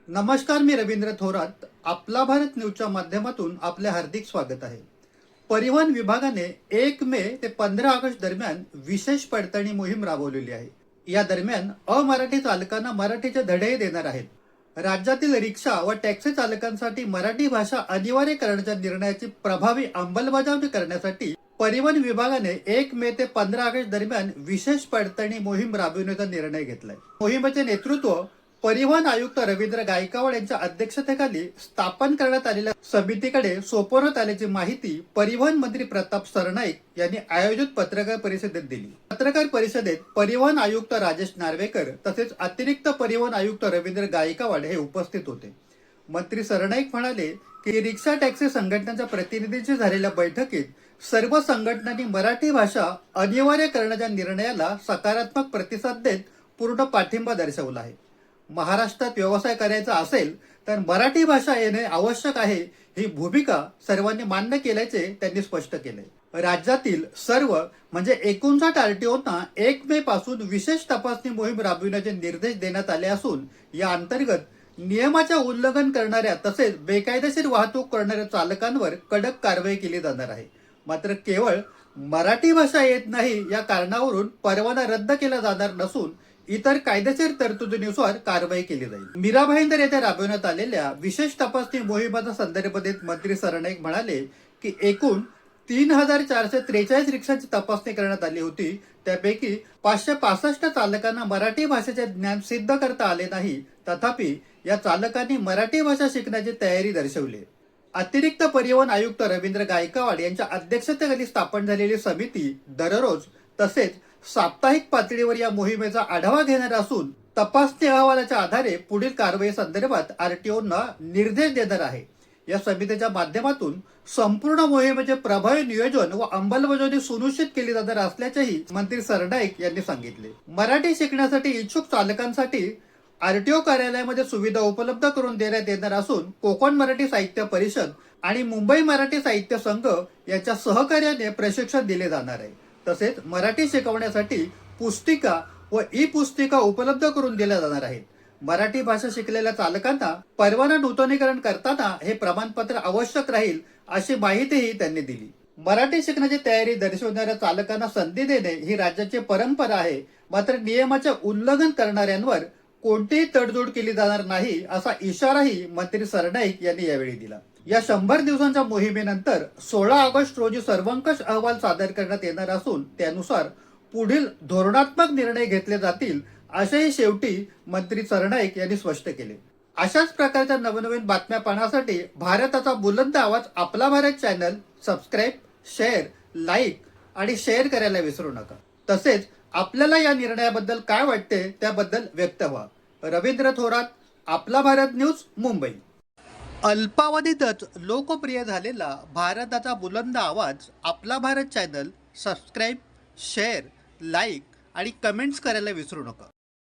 नमस्कार, मी रवींद्र थोरात. आपला भारत न्यूजच्या माध्यमातून आपले हार्दिक स्वागत आहे. परिवहन विभागाने 1 मे ते 15 ऑगस्ट दरम्यान विशेष पडताळणी मोहीम राबवलेली आहे. या दरम्यान अमराठी चालकांना मराठीचे धडेही देणार आहेत. राज्यातील रिक्षा व टॅक्सी चालकांसाठी मराठी भाषा अनिवार्य करण्याच्या निर्णयाची प्रभावी अंमलबजावणी करण्यासाठी परिवहन विभागाने 1 मे ते 15 ऑगस्ट दरम्यान विशेष पडताळणी मोहीम राबविण्याचा निर्णय घेतलाय. मोहिमेचे नेतृत्व परिवहन आयुक्त रवींद्र गायकवाड यांच्या अध्यक्षतेखाली स्थापन करण्यात आलेल्या समितीकडे सोपवण्यात आल्याची माहिती परिवहन मंत्री प्रताप सरनाईक यांनी आयोजित पत्रकार परिषदेत दिली. पत्रकार परिषदेत परिवहन आयुक्त राजेश नार्वेकर तसेच अतिरिक्त परिवहन आयुक्त रवींद्र गायकवाड हे उपस्थित होते. मंत्री सरनाईक म्हणाले की रिक्षा टॅक्सी संघटनांच्या प्रतिनिधींशी झालेल्या बैठकीत सर्व संघटनांनी मराठी भाषा अनिवार्य करण्याच्या निर्णयाला सकारात्मक प्रतिसाद देत पूर्ण पाठिंबा दर्शवला आहे. महाराष्ट्रात व्यवसाय करायचा असेल तर मराठी भाषा येणे आवश्यक आहे ही भूमिका सर्वांनी मान्य केल्याचे त्यांनी स्पष्ट केले. राज्यातील सर्व म्हणजे 59 आरटीओंना 1 मे पासून विशेष तपासणी मोहीम राबविण्याचे निर्देश देण्यात आले असून या अंतर्गत नियमाचे उल्लंघन करणाऱ्या तसेच बेकायदेशीर वाहतूक करणाऱ्या चालकांवर कडक कारवाई केली जाणार आहे. मात्र केवळ मराठी भाषा येत नाही या कारणावरून परवाना रद्द केला जाणार नसून इतर कायदेशीर तरतुदीनुसार कारवाई केली जाईल. मीरा भाईंदर येथे राबवण्यात आलेल्या विशेष तपासणी मोहिमेचा संदर्भ देत मंत्री सरनाईक म्हणाले की एकूण 3443 रिक्षांची तपासणी करण्यात आली होती. त्यापैकी 565 चालकांना मराठी भाषेचे ज्ञान सिद्ध करता आले नाही. तथापि या चालकांनी मराठी भाषा शिकण्याची तयारी दर्शवली. अतिरिक्त परिवहन आयुक्त रवींद्र गायकवाड यांच्या अध्यक्षतेखाली स्थापन झालेली समिती दररोज तसेच साप्ताहिक पातळीवर या मोहिमेचा आढावा घेणार असून तपासणी अहवालाच्या आधारे पुढील कारवाई संदर्भात आरटीओंना निर्देश देणार आहे. या समितीच्या माध्यमातून संपूर्ण मोहिमेचे प्रभावी नियोजन व अंमलबजावणी सुनिश्चित केली जाणार असल्याचेही मंत्री सरनाईक यांनी सांगितले. मराठी शिकण्यासाठी इच्छुक चालकांसाठी आरटीओ कार्यालयामध्ये सुविधा उपलब्ध करून देण्यात येणार असून कोकण मराठी साहित्य परिषद आणि मुंबई मराठी साहित्य संघ यांच्या सहकार्याने प्रशिक्षण दिले जाणार आहे. तसेच मराठी शिकवण्यासाठी पुस्तिका व ई पुस्तिका उपलब्ध करून दिल्या जाणार आहेत. मराठी भाषा शिकलेल्या चालकांना परवाना नूतनीकरण करताना हे प्रमाणपत्र आवश्यक राहील अशी माहितीही त्यांनी दिली. मराठी शिकण्याची तयारी दर्शवणाऱ्या चालकांना संधी देणे ही राज्याची परंपरा आहे. मात्र नियमाचे उल्लंघन करणाऱ्यांवर कोणतीही तडजोड केली जाणार नाही असा इशाराही मंत्री सरनाईक यांनी यावेळी दिला. या 100 दिवसांच्या मोहिमेनंतर 16 ऑगस्ट रोजी सर्वंकष अहवाल सादर करण्यात येणार असून त्यानुसार पुढील धोरणात्मक निर्णय घेतले जातील असेही शेवटी मंत्री सरनाईक यांनी स्पष्ट केले. अशाच प्रकारच्या नवनवीन बातम्या पाहण्यासाठी भारताचा बुलंद आवाज आपला Bharat channel subscribe, share, like आणि शेअर करायला विसरू नका. तसेच आपल्याला या निर्णयाबद्दल काय वाटते त्याबद्दल व्यक्त व्हा. रवींद्र थोरात, आपला भारत न्यूज, मुंबई. अल्पावधीतच लोकप्रिय झालेला भारताचा बुलंद आवाज आपला Bharat channel subscribe, share, like आणि कमेंट्स करायला विसरू नका.